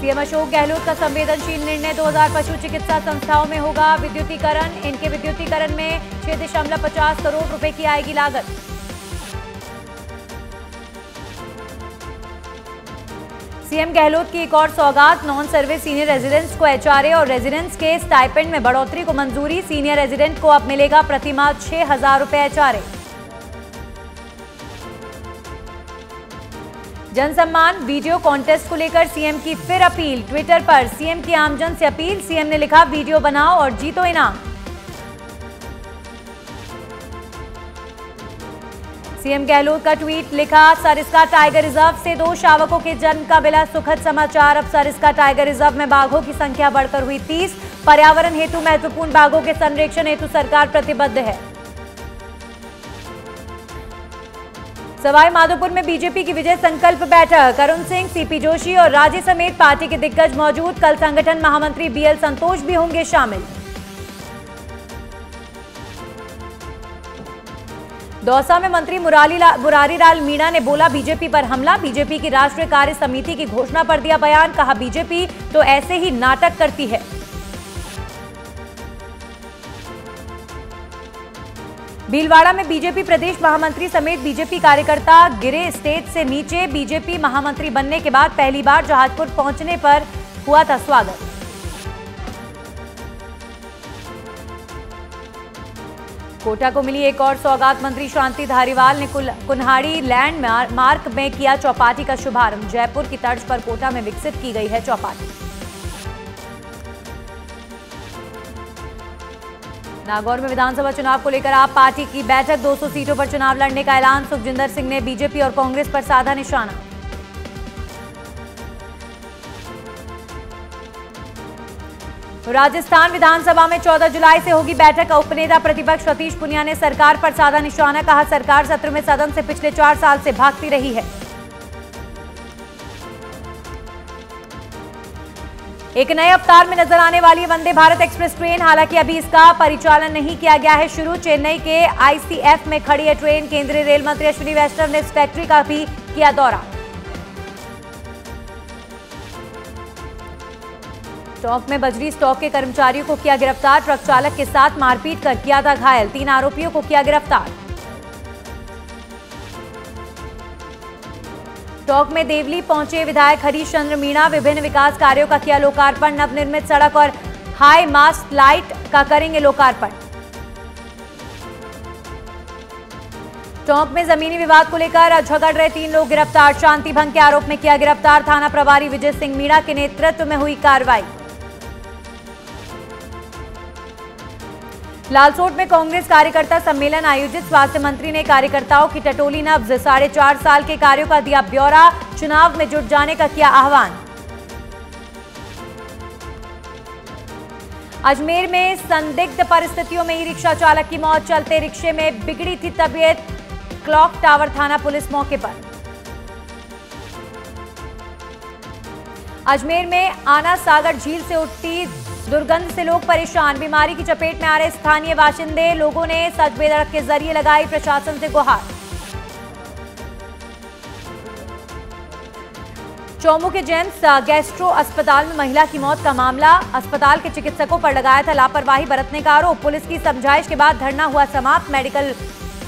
CM Ashok Gehlot का संवेदनशील निर्णय 2000 पशु चिकित्सा संस्थाओं में होगा विद्युतीकरण। इनके विद्युतीकरण में 6.50 करोड़ रुपए की आएगी लागत। सीएम गहलोत की एक और सौगात, नॉन सर्विस सीनियर रेजिडेंट्स को एचआरए और रेजिडेंट्स के स्टाइपेंड में बढ़ोतरी को मंजूरी। सीनियर रेजिडेंट को अब मिलेगा प्रतिमाह 6,000 रुपए एचआरए। जनसम्मान वीडियो कॉन्टेस्ट को लेकर सीएम की फिर अपील। ट्विटर पर सीएम की आमजन से अपील। सीएम ने लिखा, वीडियो बनाओ और जीतो इनाम। सीएम गहलोत का ट्वीट लिखा, सरिस्का टाइगर रिजर्व से 2 शावकों के जन्म का मिला सुखद समाचार। अब सरिस्का टाइगर रिजर्व में बाघों की संख्या बढ़कर हुई 30। पर्यावरण हेतु महत्वपूर्ण बाघों के संरक्षण हेतु सरकार प्रतिबद्ध है। सवाई माधोपुर में बीजेपी की विजय संकल्प बैठक। अरुण सिंह, सीपी जोशी और राजे समेत पार्टी के दिग्गज मौजूद। कल संगठन महामंत्री बीएल संतोष भी होंगे शामिल। दौसा में मंत्री मुरारीलाल मीणा ने बोला, बीजेपी पर हमला। बीजेपी की राष्ट्रीय कार्य समिति की घोषणा पर दिया बयान। कहा, बीजेपी तो ऐसे ही नाटक करती है। भीलवाड़ा में बीजेपी प्रदेश महामंत्री समेत बीजेपी कार्यकर्ता गिरे स्टेज से नीचे। बीजेपी महामंत्री बनने के बाद पहली बार जहाजपुर पहुंचने पर हुआ था स्वागत। कोटा को मिली एक और सौगात। मंत्री शांति धारीवाल ने कुन्हाड़ी लैंड मार्क में किया चौपाटी का शुभारंभ। जयपुर की तर्ज पर कोटा में विकसित की गई है चौपाटी। नागौर में विधानसभा चुनाव को लेकर आप पार्टी की बैठक। 200 सीटों पर चुनाव लड़ने का ऐलान। सुखजिंदर सिंह ने बीजेपी और कांग्रेस पर साधा निशाना। राजस्थान विधानसभा में 14 जुलाई से होगी बैठक। उपनेता प्रतिपक्ष सतीश पुनिया ने सरकार पर साधा निशाना। कहा, सरकार सत्र में सदन से पिछले 4 साल से भागती रही है। एक नए अवतार में नजर आने वाली है वंदे भारत एक्सप्रेस ट्रेन। हालांकि अभी इसका परिचालन नहीं किया गया है शुरू। चेन्नई के आईसीएफ में खड़ी है ट्रेन। केंद्रीय रेल मंत्री अश्विनी वैष्णव ने इस फैक्ट्री का भी किया दौरा। टोंक में बजरी स्टॉक के कर्मचारियों को किया गिरफ्तार। ट्रक चालक के साथ मारपीट कर किया था घायल। 3 आरोपियों को किया गिरफ्तार। टोंक में देवली पहुंचे विधायक हरीश चंद्र मीणा। विभिन्न विकास कार्यों का किया लोकार्पण। नवनिर्मित सड़क और हाई मास्ट लाइट का करेंगे लोकार्पण। टोंक में जमीनी विवाद को लेकर झगड़ रहे 3 लोग गिरफ्तार। शांति भंग के आरोप में किया गिरफ्तार। थाना प्रभारी विजय सिंह मीणा के नेतृत्व में हुई कार्रवाई। लालसोट में कांग्रेस कार्यकर्ता सम्मेलन आयोजित। स्वास्थ्य मंत्री ने कार्यकर्ताओं की टटोली नब्ज। 4.5 साल के कार्यों का दिया ब्यौरा। चुनाव में जुट जाने का किया आह्वान। अजमेर में संदिग्ध परिस्थितियों में ई रिक्शा चालक की मौत। चलते रिक्शे में बिगड़ी थी तबीयत। क्लॉक टावर थाना पुलिस मौके पर। अजमेर में आना सागर झील से उठती दुर्गंध से लोग परेशान। बीमारी की चपेट में आ रहे स्थानीय बाशिंदे। लोगों ने सच बेधड़क के जरिए लगाई प्रशासन से गुहार। चौमू के जेम्स गैस्ट्रो अस्पताल में महिला की मौत का मामला। अस्पताल के चिकित्सकों पर लगाया था लापरवाही बरतने का आरोप। पुलिस की समझाइश के बाद धरना हुआ समाप्त। मेडिकल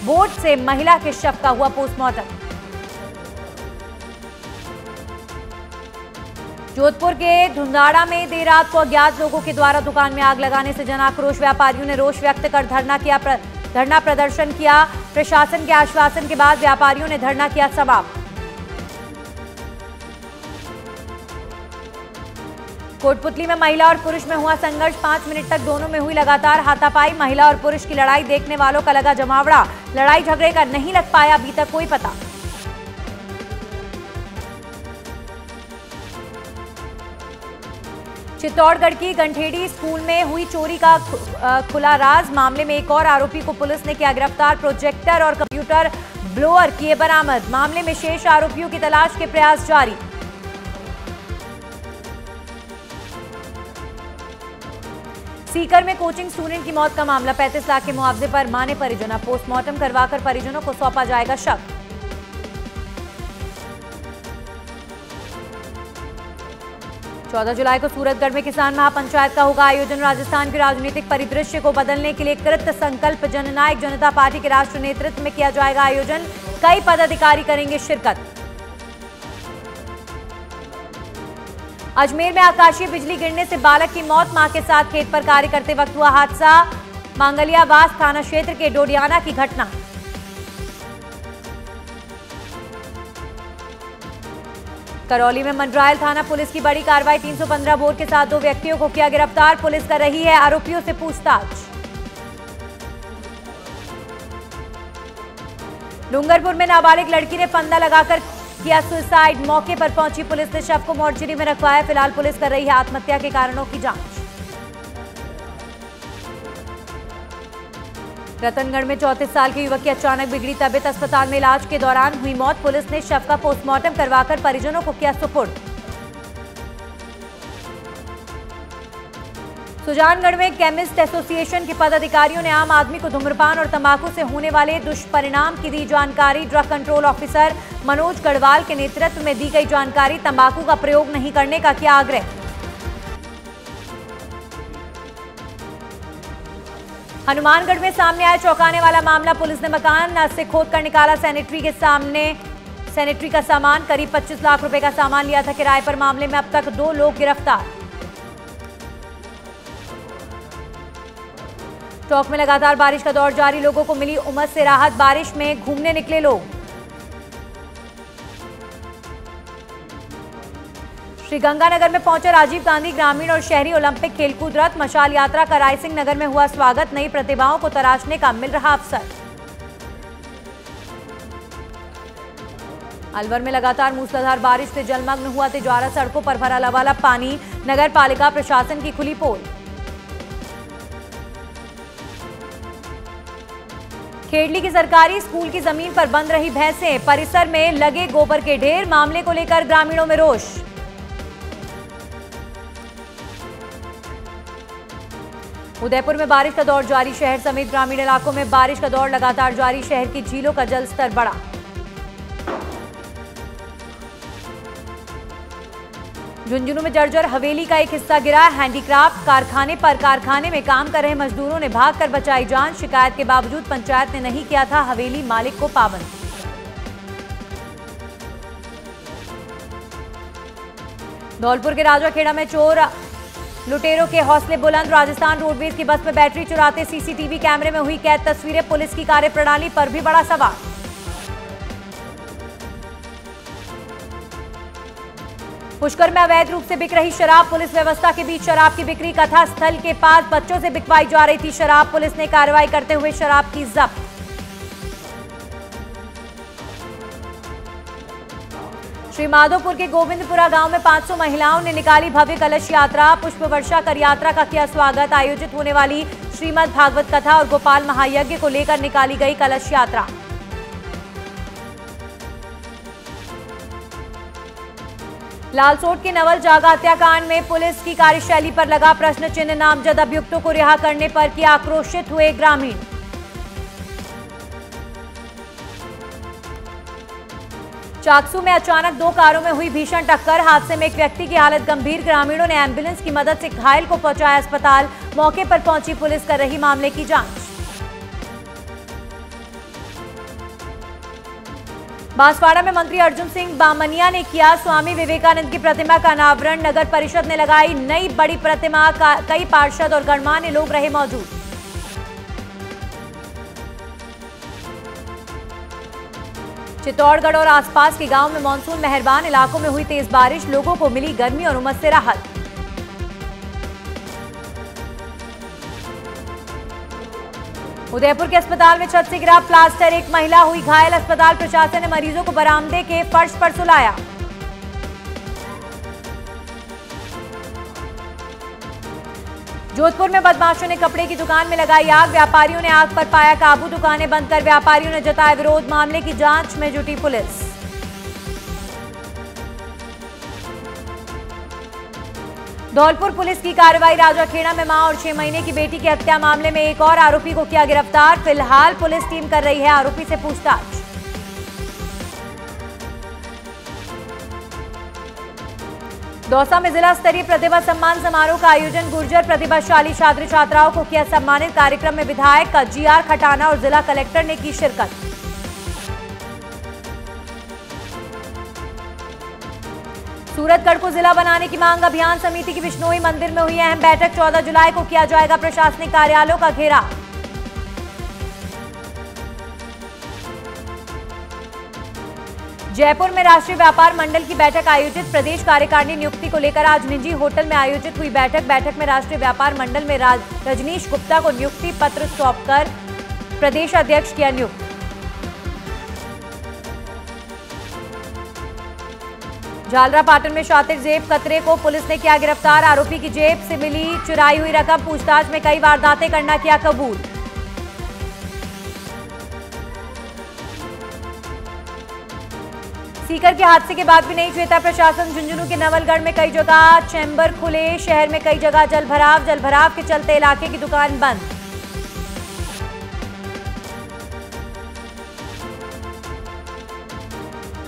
बोर्ड से महिला के शव का हुआ पोस्टमार्टम। जोधपुर के धुंधाड़ा में देर रात को अज्ञात लोगों के द्वारा दुकान में आग लगाने से जन आक्रोश। व्यापारियों ने रोष व्यक्त कर धरना प्रदर्शन किया। प्रशासन के आश्वासन के बाद व्यापारियों ने धरना किया समाप्त। कोटपुतली में महिला और पुरुष में हुआ संघर्ष। 5 मिनट तक दोनों में हुई लगातार हाथापाई। महिला और पुरुष की लड़ाई देखने वालों का लगा जमावड़ा। लड़ाई झगड़े का नहीं लग पाया अभी तक कोई पता। चित्तौड़गढ़ की गंठेड़ी स्कूल में हुई चोरी का खुला राज। मामले में एक और आरोपी को पुलिस ने किया गिरफ्तार। प्रोजेक्टर और कंप्यूटर ब्लोअर किए बरामद। मामले में शेष आरोपियों की तलाश के प्रयास जारी। सीकर में कोचिंग स्टूडेंट की मौत का मामला। 35 लाख के मुआवजे पर माने परिजन। पोस्टमार्टम करवाकर परिजनों को सौंपा जाएगा शव। 14 जुलाई को सूरतगढ़ में किसान महापंचायत का होगा आयोजन। राजस्थान के राजनीतिक परिदृश्य को बदलने के लिए कृत संकल्प जननायक जनता पार्टी के राष्ट्रीय नेतृत्व में किया जाएगा आयोजन। कई पदाधिकारी करेंगे शिरकत। अजमेर में आकाशीय बिजली गिरने से बालक की मौत, मां के साथ खेत पर कार्य करते वक्त हुआ हादसा। मांगलियावास थाना क्षेत्र के डोडियाना की घटना। करौली में मंडरायल थाना पुलिस की बड़ी कार्रवाई। 315 बोर के साथ 2 व्यक्तियों को किया गिरफ्तार। पुलिस कर रही है आरोपियों से पूछताछ। डूंगरपुर में नाबालिग लड़की ने फंदा लगाकर किया सुसाइड। मौके पर पहुंची पुलिस ने शव को मोर्चरी में रखवाया। फिलहाल पुलिस कर रही है आत्महत्या के कारणों की जांच। रतनगढ़ में 34 साल के युवक की अचानक बिगड़ी तबीयत, अस्पताल में इलाज के दौरान हुई मौत। पुलिस ने शव का पोस्टमार्टम करवाकर परिजनों को किया सुपुर्द। सुजानगढ़ में केमिस्ट एसोसिएशन के पदाधिकारियों ने आम आदमी को धूम्रपान और तंबाकू से होने वाले दुष्परिणाम की दी जानकारी। Drug control officer Manoj Garhwal के नेतृत्व में दी गई जानकारी। तंबाकू का प्रयोग नहीं करने का किया आग्रह। हनुमानगढ़ में सामने आया चौंकाने वाला मामला। पुलिस ने मकान से खोदकर निकाला सैनिटरी का सामान। करीब 25 लाख रुपए का सामान लिया था किराए पर। मामले में अब तक 2 लोग गिरफ्तार। टोंक में लगातार बारिश का दौर जारी। लोगों को मिली उमस से राहत। बारिश में घूमने निकले लोग। श्रीगंगानगर में पहुंचा राजीव गांधी ग्रामीण और शहरी ओलंपिक खेलकूद रथ। मशाल यात्रा का रायसिंह नगर में हुआ स्वागत। नई प्रतिभाओं को तराशने का मिल रहा अवसर। अलवर में लगातार मूसलाधार बारिश से जलमग्न हुआ तिजारा। सड़कों पर भरा लबालब पानी। नगर पालिका प्रशासन की खुली पोल। खेड़ली की सरकारी स्कूल की जमीन पर बंद रही भैंसें। परिसर में लगे गोबर के ढेर। मामले को लेकर ग्रामीणों में रोष। उदयपुर में बारिश का दौर जारी। शहर समेत ग्रामीण इलाकों में बारिश का दौर लगातार जारी। शहर की झीलों का जलस्तर बढ़ा। झुंझुनू में जर्जर हवेली का एक हिस्सा गिरा। हैंडीक्राफ्ट कारखाने में काम कर रहे मजदूरों ने भागकर बचाई जान। शिकायत के बावजूद पंचायत ने नहीं किया था हवेली मालिक को पाबंद। धौलपुर के राजाखेड़ा में चोर लुटेरों के हौसले बुलंद। राजस्थान रोडवेज की बस में बैटरी चुराते सीसीटीवी कैमरे में हुई कैद तस्वीरें। पुलिस की कार्यप्रणाली पर भी बड़ा सवाल। पुष्कर में अवैध रूप से बिक रही शराब। पुलिस व्यवस्था के बीच शराब की बिक्री। कथा स्थल के पास बच्चों से बिकवाई जा रही थी शराब। पुलिस ने कार्रवाई करते हुए शराब की जब्त। श्रीमाधोपुर के गोविंदपुरा गांव में 500 महिलाओं ने निकाली भव्य कलश यात्रा। पुष्प वर्षा कर यात्रा का किया स्वागत। आयोजित होने वाली श्रीमद् भागवत कथा और गोपाल महायज्ञ को लेकर निकाली गई कलश यात्रा। लालसोट के नवल जागा हत्याकांड में पुलिस की कार्यशैली पर लगा प्रश्न चिन्ह। नामजद अभियुक्तों को रिहा करने पर किया आक्रोशित हुए ग्रामीण। चाकसू में अचानक 2 कारों में हुई भीषण टक्कर। हादसे में एक व्यक्ति की हालत गंभीर। ग्रामीणों ने एम्बुलेंस की मदद से घायल को पहुंचाया अस्पताल। मौके पर पहुंची पुलिस कर रही मामले की जांच। बांसवाड़ा में मंत्री अर्जुन सिंह बामनिया ने किया स्वामी विवेकानंद की प्रतिमा का अनावरण। नगर परिषद ने लगाई नई बड़ी प्रतिमा। कई पार्षद और गणमान्य लोग रहे मौजूद। चित्तौड़गढ़ और आसपास के गांव में मानसून मेहरबान। इलाकों में हुई तेज बारिश। लोगों को मिली गर्मी और उमस से राहत। उदयपुर के अस्पताल में छत से गिरा प्लास्टर। एक महिला हुई घायल। अस्पताल प्रशासन ने मरीजों को बरामदे के फर्श पर सुलाया। जोधपुर में बदमाशों ने कपड़े की दुकान में लगाई आग। व्यापारियों ने आग पर पाया काबू। दुकानें बंद कर व्यापारियों ने जताया विरोध। मामले की जांच में जुटी पुलिस। धौलपुर पुलिस की कार्रवाई। राजाखेड़ा में मां और 6 महीने की बेटी की हत्या मामले में एक और आरोपी को किया गिरफ्तार। फिलहाल पुलिस टीम कर रही है आरोपी से पूछताछ। दौसा में जिला स्तरीय प्रतिभा सम्मान समारोह का आयोजन। गुर्जर प्रतिभाशाली छात्र छात्राओं को किया सम्मानित। कार्यक्रम में विधायक GR खटाना और जिला कलेक्टर ने की शिरकत। सूरतगढ़ को जिला बनाने की मांग। अभियान समिति की बिश्नोई मंदिर में हुई अहम बैठक। 14 जुलाई को किया जाएगा प्रशासनिक कार्यालयों का घेराव। जयपुर में राष्ट्रीय व्यापार मंडल की बैठक आयोजित। प्रदेश कार्यकारिणी नियुक्ति को लेकर आज निजी होटल में आयोजित हुई बैठक में राष्ट्रीय व्यापार मंडल में रजनीश गुप्ता को नियुक्ति पत्र सौंपकर प्रदेश अध्यक्ष किया नियुक्त। झालरापाटन में शातिर जेब कतरे को पुलिस ने किया गिरफ्तार। आरोपी की जेब से मिली चुराई हुई रकम। पूछताछ में कई वारदातें करना किया कबूल। सीकर के हादसे के बाद भी नहीं चेता प्रशासन। झुंझुनू के नवलगढ़ में कई जगह चैम्बर खुले। शहर में कई जगह जलभराव के चलते इलाके की दुकान बंद।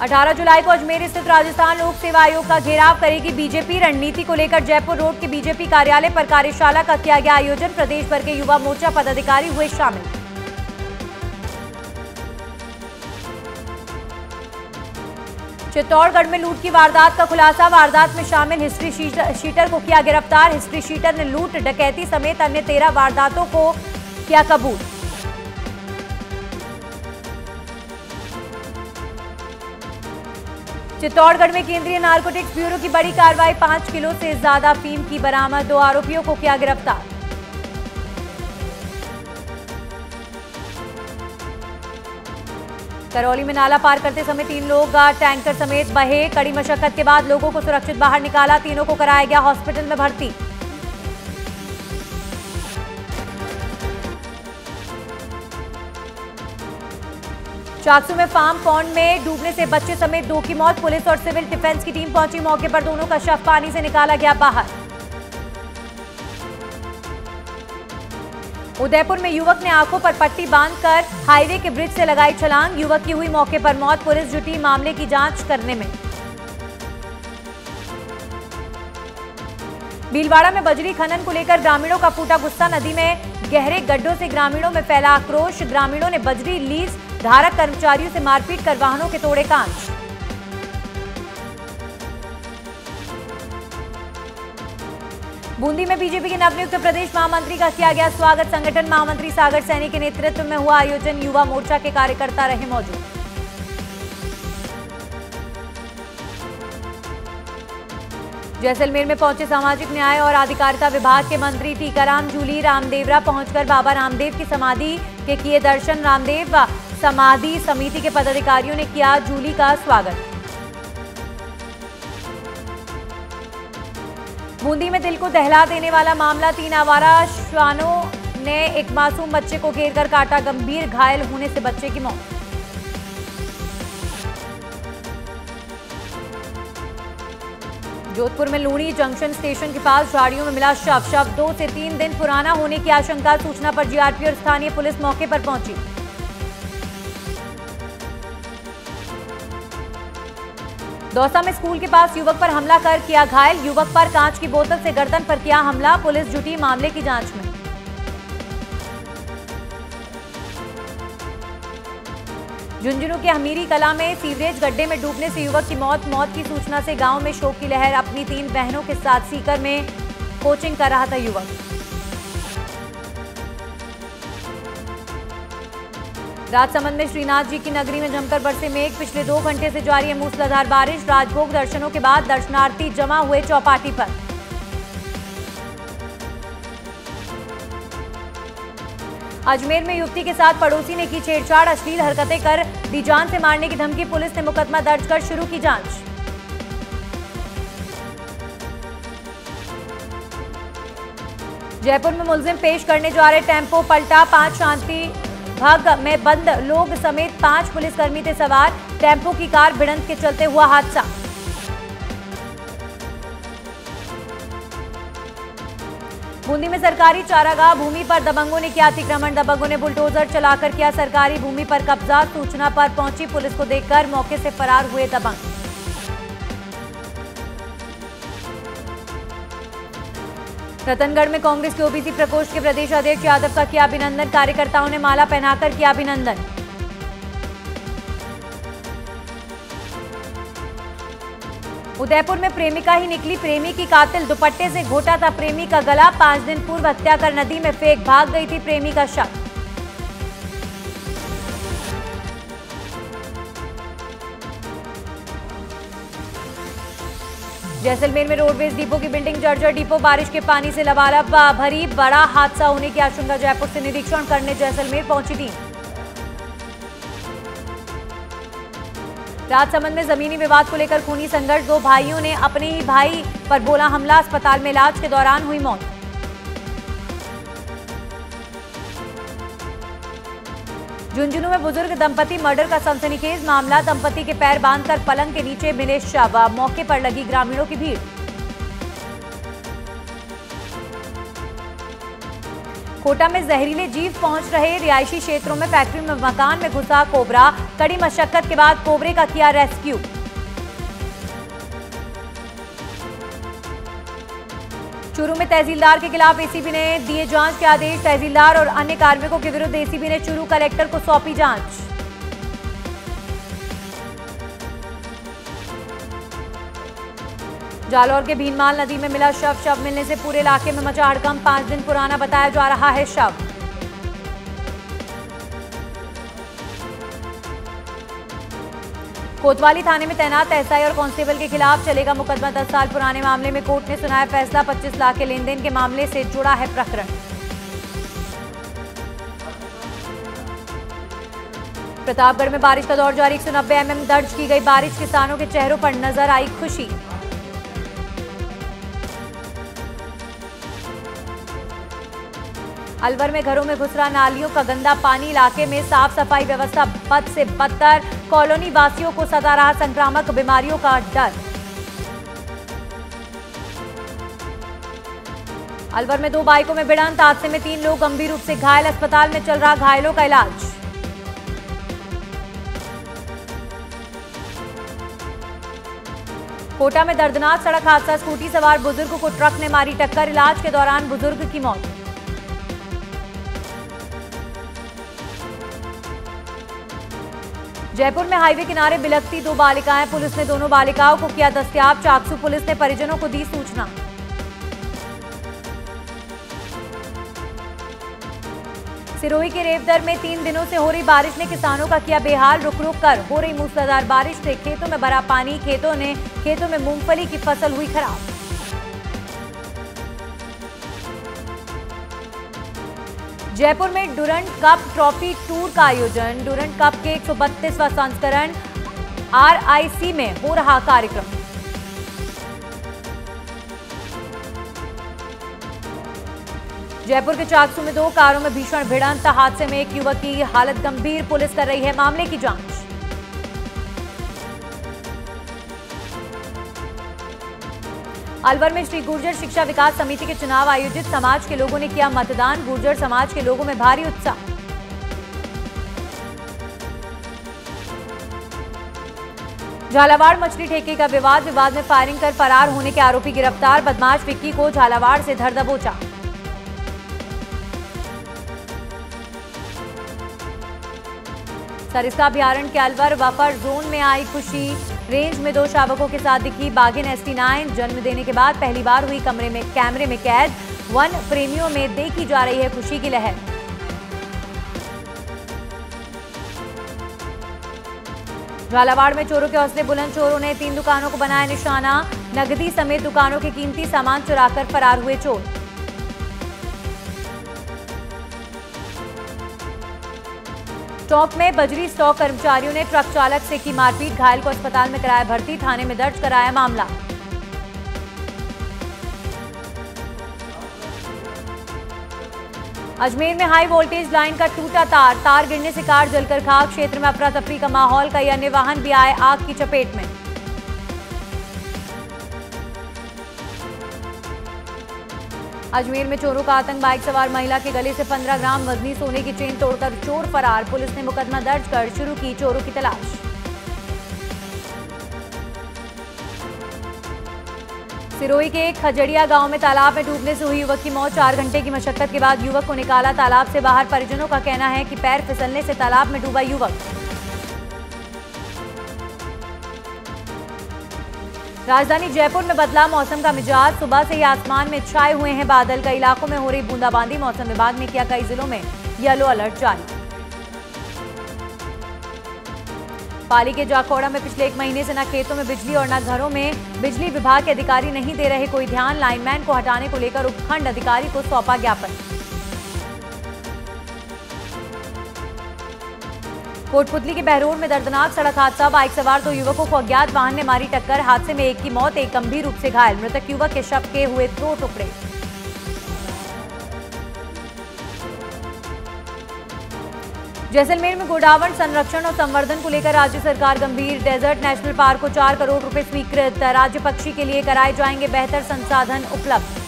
अठारह जुलाई को अजमेर स्थित राजस्थान लोक सेवा आयोग का घेराव करेगी बीजेपी। रणनीति को लेकर जयपुर रोड के बीजेपी कार्यालय पर कार्यशाला का किया गया आयोजन। प्रदेश भर के युवा मोर्चा पदाधिकारी हुए शामिल। चित्तौड़गढ़ में लूट की वारदात का खुलासा। वारदात में शामिल हिस्ट्री शीटर को किया गिरफ्तार। हिस्ट्री शीटर ने लूट डकैती समेत अन्य 13 वारदातों को किया कबूल। चित्तौड़गढ़ में केंद्रीय नारकोटिक्स ब्यूरो की बड़ी कार्रवाई। 5 किलो से ज्यादा अफीम की बरामद। 2 आरोपियों को किया गिरफ्तार। करौली में नाला पार करते समय 3 लोग टैंकर समेत बहे। कड़ी मशक्कत के बाद लोगों को सुरक्षित बाहर निकाला। तीनों को कराया गया हॉस्पिटल में भर्ती। चाकसू में फार्म पॉन्ड में डूबने से बच्चे समेत 2 की मौत। पुलिस और सिविल डिफेंस की टीम पहुंची मौके पर। दोनों का शव पानी से निकाला गया बाहर। उदयपुर में युवक ने आंखों पर पट्टी बांधकर हाईवे के ब्रिज से लगाई छलांग। युवक की हुई मौके पर मौत। पुलिस जुटी मामले की जांच करने में। भीलवाड़ा में बजरी खनन को लेकर ग्रामीणों का फूटा गुस्सा। नदी में गहरे गड्ढों से ग्रामीणों में फैला आक्रोश। ग्रामीणों ने बजरी लीज धारक कर्मचारियों से मारपीट कर वाहनों के तोड़े कांच। बूंदी में बीजेपी के नवनियुक्त प्रदेश महामंत्री का किया गया स्वागत। संगठन महामंत्री सागर सैनी के नेतृत्व में हुआ आयोजन। युवा मोर्चा के कार्यकर्ता रहे मौजूद। जैसलमेर में पहुंचे सामाजिक न्याय और अधिकारिता विभाग के मंत्री टीकाराम जूली। रामदेवरा पहुंचकर बाबा रामदेव की समाधि के किए दर्शन। रामदेव समाधि समिति के पदाधिकारियों ने किया जूली का स्वागत। बूंदी में दिल को दहला देने वाला मामला। 3 आवारा श्वानों ने एक मासूम बच्चे को घेरकर काटा। गंभीर घायल होने से बच्चे की मौत। जोधपुर में लूणी जंक्शन स्टेशन के पास झाड़ियों में मिला शव 2 से 3 दिन पुराना होने की आशंका। सूचना पर जीआरपी और स्थानीय पुलिस मौके पर पहुंची। दौसा में स्कूल के पास युवक पर हमला कर किया घायल। युवक पर कांच की बोतल से गर्दन पर किया हमला। पुलिस जुटी मामले की जांच में। झुंझुनू के हमीरी कला में सीवरेज गड्ढे में डूबने से युवक की मौत की सूचना से गांव में शोक की लहर। अपनी 3 बहनों के साथ सीकर में कोचिंग कर रहा था युवक। राजसमंद में श्रीनाथ जी की नगरी में जमकर बरसे मेघ। पिछले 2 घंटे से जारी है मूसलाधार बारिश। राजभोग दर्शनों के बाद दर्शनार्थी जमा हुए चौपाटी पर। अजमेर में युवती के साथ पड़ोसी ने की छेड़छाड़। अश्लील हरकतें कर दी जान से मारने की धमकी। पुलिस ने मुकदमा दर्ज कर शुरू की जांच। जयपुर में मुलजिम पेश करने जा रहे टेम्पो पलटा। 5 शांति भाग में बंद लोग समेत 5 पुलिसकर्मी थे सवार। टेम्पो की कार भिड़ंत के चलते हुआ हादसा। बूंदी में सरकारी चारागाह भूमि पर दबंगों ने किया अतिक्रमण। दबंगों ने बुलडोजर चलाकर किया सरकारी भूमि पर कब्जा। सूचना पर पहुंची पुलिस को देखकर मौके से फरार हुए दबंग। रतनगढ़ में कांग्रेस के ओबीसी प्रकोष्ठ के प्रदेश अध्यक्ष यादव का किया अभिनंदन, कार्यकर्ताओं ने माला पहनाकर किया अभिनंदन। उदयपुर में प्रेमिका ही निकली प्रेमी की कातिल, दुपट्टे से घोटा था प्रेमी का गला, 5 दिन पूर्व हत्या कर नदी में फेंक भाग गई थी प्रेमी का शव। जैसलमेर में रोडवेज डिपो की बिल्डिंग जर्जर, डिपो बारिश के पानी से लबालब भरी, बड़ा हादसा होने की आशंका, जयपुर से निरीक्षण करने जैसलमेर पहुंची टीम। राजसमंद में जमीनी विवाद को लेकर खूनी संघर्ष, 2 भाइयों ने अपने ही भाई पर बोला हमला, अस्पताल में इलाज के दौरान हुई मौत। झुंझुनू में बुजुर्ग दंपति मर्डर का सनसनीखेज मामला, दंपति के पैर बांधकर पलंग के नीचे मिले शव, मौके पर लगी ग्रामीणों की भीड़। कोटा में जहरीले जीव पहुंच रहे रिहायशी क्षेत्रों में, फैक्ट्री में मकान में घुसा कोबरा, कड़ी मशक्कत के बाद कोबरे का किया रेस्क्यू। चूरू में तहसीलदार के खिलाफ एसीबी ने दिए जांच के आदेश, तहसीलदार और अन्य कार्मिकों के विरुद्ध एसीबी ने चूरू कलेक्टर को सौंपी जांच। जालौर के भीनमाल नदी में मिला शव मिलने से पूरे इलाके में मचा हड़कंप, 5 दिन पुराना बताया जा रहा है शव। कोतवाली थाने में तैनात एसआई और कांस्टेबल के खिलाफ चलेगा मुकदमा, 10 साल पुराने मामले में कोर्ट ने सुनाया फैसला, 25 लाख के लेन देन के मामले से जुड़ा है प्रकरण। प्रतापगढ़ में बारिश का दौर जारी, 190 mm दर्ज की गई बारिश, किसानों के चेहरों पर नजर आई खुशी। अलवर में घरों में घुस रहा नालियों का गंदा पानी, इलाके में साफ सफाई व्यवस्था बद से बदतर, कॉलोनी वासियों को सता रहा संक्रामक बीमारियों का डर। अलवर में 2 बाइकों में भिड़ंत, हादसे में 3 लोग गंभीर रूप से घायल, अस्पताल में चल रहा घायलों का इलाज। कोटा में दर्दनाक सड़क हादसा, स्कूटी सवार बुजुर्ग को ट्रक ने मारी टक्कर, इलाज के दौरान बुजुर्ग की मौत। जयपुर में हाईवे किनारे बिलखती 2 बालिकाएं, पुलिस ने दोनों बालिकाओं को किया दस्तयाब, चाकसू पुलिस ने परिजनों को दी सूचना। सिरोही के रेवदर में 3 दिनों से हो रही बारिश ने किसानों का किया बेहाल, रुक रुक कर हो रही मूसलाधार बारिश से खेतों में भरा पानी, खेतों में मूंगफली की फसल हुई खराब। जयपुर में डुरंड कप ट्रॉफी टूर का आयोजन, डुरंड कप के 132वां संस्करण आरआईसी में हो रहा कार्यक्रम। जयपुर के चाकसू में 2 कारों में भीषण भिड़ंत, हादसे में एक युवक की हालत गंभीर, पुलिस कर रही है मामले की जांच। अलवर में श्री गुर्जर शिक्षा विकास समिति के चुनाव आयोजित, समाज के लोगों ने किया मतदान, गुर्जर समाज के लोगों में भारी उत्साह। झालावाड़ मछली ठेके का विवाद में फायरिंग कर फरार होने के आरोपी गिरफ्तार, बदमाश विक्की को झालावाड़ से धर दबोचा। सरिस्का अभयारण्य के अलवर बफर जोन में आई खुशी, रेंज में 2 शावकों के साथ दिखी बाघिन ST9, जन्म देने के बाद पहली बार हुई कैमरे में कैद, वन प्रेमियों में देखी जा रही है खुशी की लहर। झालावाड़ में चोरों के हौसले बुलंद, चोरों ने 3 दुकानों को बनाया निशाना, नगदी समेत दुकानों के कीमती सामान चुराकर फरार हुए चोर। स्टॉक में बजरी स्टॉक कर्मचारियों ने ट्रक चालक से की मारपीट, घायल को अस्पताल में कराया भर्ती, थाने में दर्ज कराया मामला। अजमेर में हाई वोल्टेज लाइन का टूटा तार गिरने से कार जलकर खाक, क्षेत्र में अफरा तफरी का माहौल, कई अन्य वाहन भी आए आग की चपेट में। अजमेर में चोरों का आतंक, बाइक सवार महिला के गले से 15 ग्राम वजनी सोने की चेन तोड़कर चोर फरार, पुलिस ने मुकदमा दर्ज कर शुरू की चोरों की तलाश। सिरोही के खजड़िया गांव में तालाब में डूबने से हुई युवक की मौत। 4 घंटे की मशक्कत के बाद युवक को निकाला तालाब से बाहर। परिजनों का कहना है कि पैर फिसलने से तालाब में डूबा युवक। राजधानी जयपुर में बदला मौसम का मिजाज। सुबह से ही आसमान में छाए हुए हैं बादल। कई इलाकों में हो रही बूंदाबांदी। मौसम विभाग ने किया कई जिलों में येलो अलर्ट जारी। पाली के जाखौड़ा में पिछले 1 महीने से न खेतों में बिजली और न घरों में बिजली। विभाग के अधिकारी नहीं दे रहे कोई ध्यान। लाइनमैन को हटाने को लेकर उपखंड अधिकारी को सौंपा ज्ञापन। कोटपुतली के बहरोड में दर्दनाक सड़क हादसा। बाइक सवार 2 युवकों को अज्ञात वाहन ने मारी टक्कर। हादसे में एक की मौत, एक गंभीर रूप से घायल। मृतक युवक के शव के हुए 2 टुकड़े। जैसलमेर में गोडावण संरक्षण और संवर्धन को लेकर राज्य सरकार गंभीर। डेजर्ट नेशनल पार्क को 4 करोड़ रुपए स्वीकृत। राज्य पक्षी के लिए कराए जाएंगे बेहतर संसाधन उपलब्ध।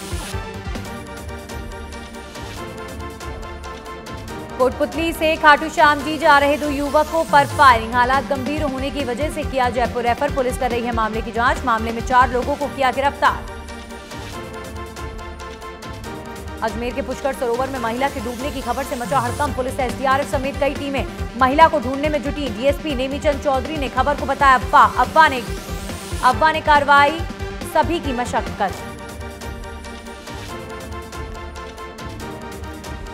कोटपुतली से खाटू श्याम जी जा रहे 2 युवकों पर फायरिंग। हालात गंभीर होने की वजह से किया जयपुर रेफर। पुलिस कर रही है मामले की जांच। मामले में 4 लोगों को किया गिरफ्तार। अजमेर के पुष्कर सरोवर में महिला के डूबने की खबर से मचा हड़कंप। पुलिस एसडीआरएफ समेत कई टीमें महिला को ढूंढने में जुटी। डीएसपी नेमीचंद चौधरी ने खबर को बताया अफवाह ने कार्रवाई सभी की मशक्कत।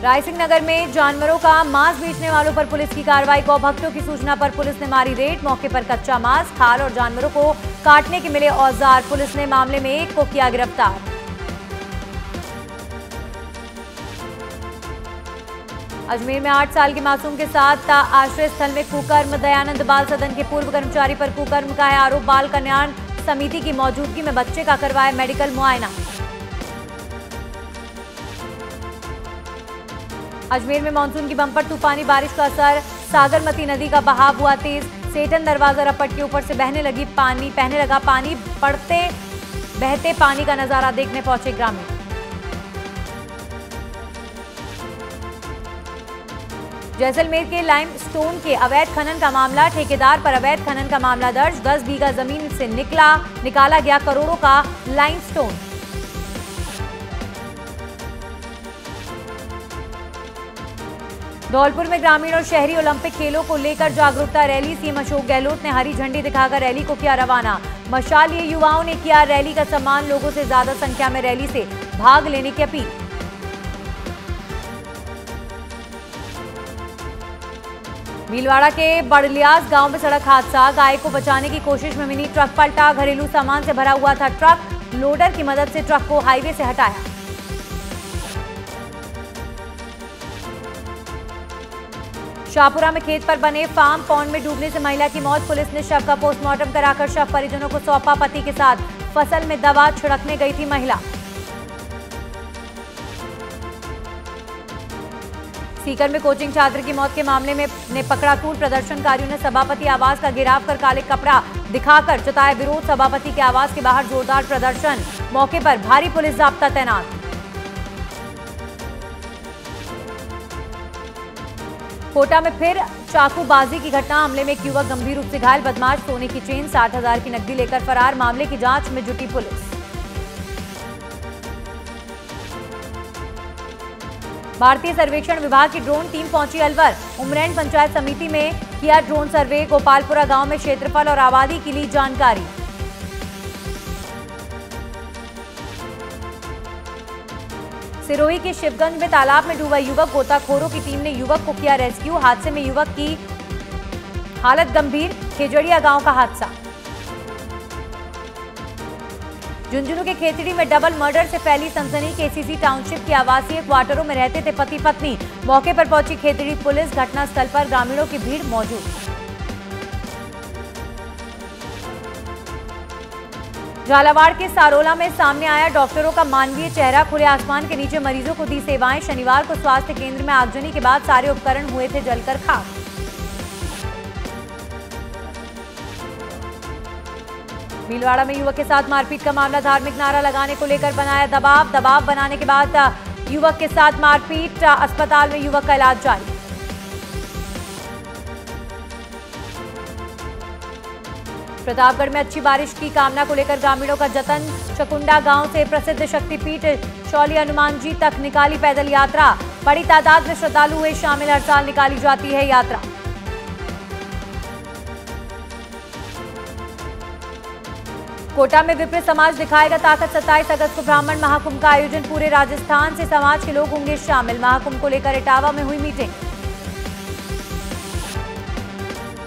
रायसिंह नगर में जानवरों का मांस बेचने वालों पर पुलिस की कार्रवाई। गौ भक्तों की सूचना पर पुलिस ने मारी रेड। मौके पर कच्चा मांस, खाल और जानवरों को काटने के मिले औजार। पुलिस ने मामले में एक को किया गिरफ्तार। अजमेर में 8 साल के मासूम के साथ आश्रय स्थल में कुकर्म। दयानंद बाल सदन के पूर्व कर्मचारी पर कुकर्म का है आरोप। बाल कल्याण समिति की मौजूदगी में बच्चे का करवाया मेडिकल मुआयना। अजमेर में मानसून की बम्पर तूफानी बारिश का असर। सागरमती नदी का बहाव हुआ तेज। सेठन दरवाजा रपट के ऊपर से बहने लगा पानी। बहते पानी का नजारा देखने पहुंचे ग्रामीण। जैसलमेर के लाइमस्टोन के अवैध खनन का मामला। ठेकेदार पर अवैध खनन का मामला दर्ज। 10 बीघा जमीन से निकाला गया करोड़ों का लाइमस्टोन। धौलपुर में ग्रामीण और शहरी ओलंपिक खेलों को लेकर जागरूकता रैली। सीएम अशोक गहलोत ने हरी झंडी दिखाकर रैली को किया रवाना। मशाल लिए युवाओं ने किया रैली का सम्मान। लोगों से ज्यादा संख्या में रैली से भाग लेने की अपील। भीलवाड़ा के बड़लियास गांव में सड़क हादसा। गाय को बचाने की कोशिश में मिनी ट्रक पलटा। घरेलू सामान से भरा हुआ था ट्रक। लोडर की मदद से ट्रक को हाईवे से हटाया। शाहपुरा में खेत पर बने फार्म पॉन्ड में डूबने से महिला की मौत। पुलिस ने शव का पोस्टमार्टम कराकर शव परिजनों को सौंपा। पति के साथ फसल में दवा छिड़कने गई थी महिला। सीकर में कोचिंग छात्र की मौत के मामले में ने पकड़ा तूल। प्रदर्शनकारियों ने सभापति आवास का घेराव कर काले कपड़ा दिखाकर जताया विरोध। सभापति के आवास के बाहर जोरदार प्रदर्शन। मौके पर भारी पुलिस जाब्ता तैनात। कोटा में फिर चाकूबाजी की घटना। हमले में एक युवक गंभीर रूप से घायल। बदमाश सोने की चेन 60,000 की नकदी लेकर फरार। मामले की जांच में जुटी पुलिस। भारतीय सर्वेक्षण विभाग की ड्रोन टीम पहुंची अलवर। उमरैन पंचायत समिति में किया ड्रोन सर्वे। गोपालपुरा गांव में क्षेत्रफल और आबादी की ली जानकारी। सिरोही के शिवगंज में तालाब में डूबा युवक। गोताखोरों की टीम ने युवक को किया रेस्क्यू। हादसे में युवक की हालत गंभीर। खेजड़िया गांव का हादसा। झुंझुनू के खेतड़ी में डबल मर्डर से फैली सनसनी। केसीसी टाउनशिप के आवासीय क्वार्टरों में रहते थे पति पत्नी। मौके पर पहुंची खेतड़ी पुलिस। घटनास्थल पर ग्रामीणों की भीड़ मौजूद। झालावाड़ के सारोला में सामने आया डॉक्टरों का मानवीय चेहरा। खुले आसमान के नीचे मरीजों को दी सेवाएं। शनिवार को स्वास्थ्य केंद्र में आगजनी के बाद सारे उपकरण हुए थे जलकर खाक। भीलवाड़ा में युवक के साथ मारपीट का मामला। धार्मिक नारा लगाने को लेकर बनाया दबाव बनाने के बाद युवक के साथ मारपीट। अस्पताल में युवक का इलाज जारी। प्रतापगढ़ में अच्छी बारिश की कामना को लेकर ग्रामीणों का जतन। चकुंडा गांव से प्रसिद्ध शक्तिपीठ शौली हनुमान जी तक निकाली पैदल यात्रा। बड़ी तादाद में श्रद्धालु हुए शामिल। हर साल निकाली जाती है यात्रा। कोटा में विप्र समाज दिखाएगा ताकत। 27 अगस्त को ब्राह्मण महाकुंभ का आयोजन। पूरे राजस्थान से समाज के लोग होंगे शामिल। महाकुंभ को लेकर इटावा में हुई मीटिंग।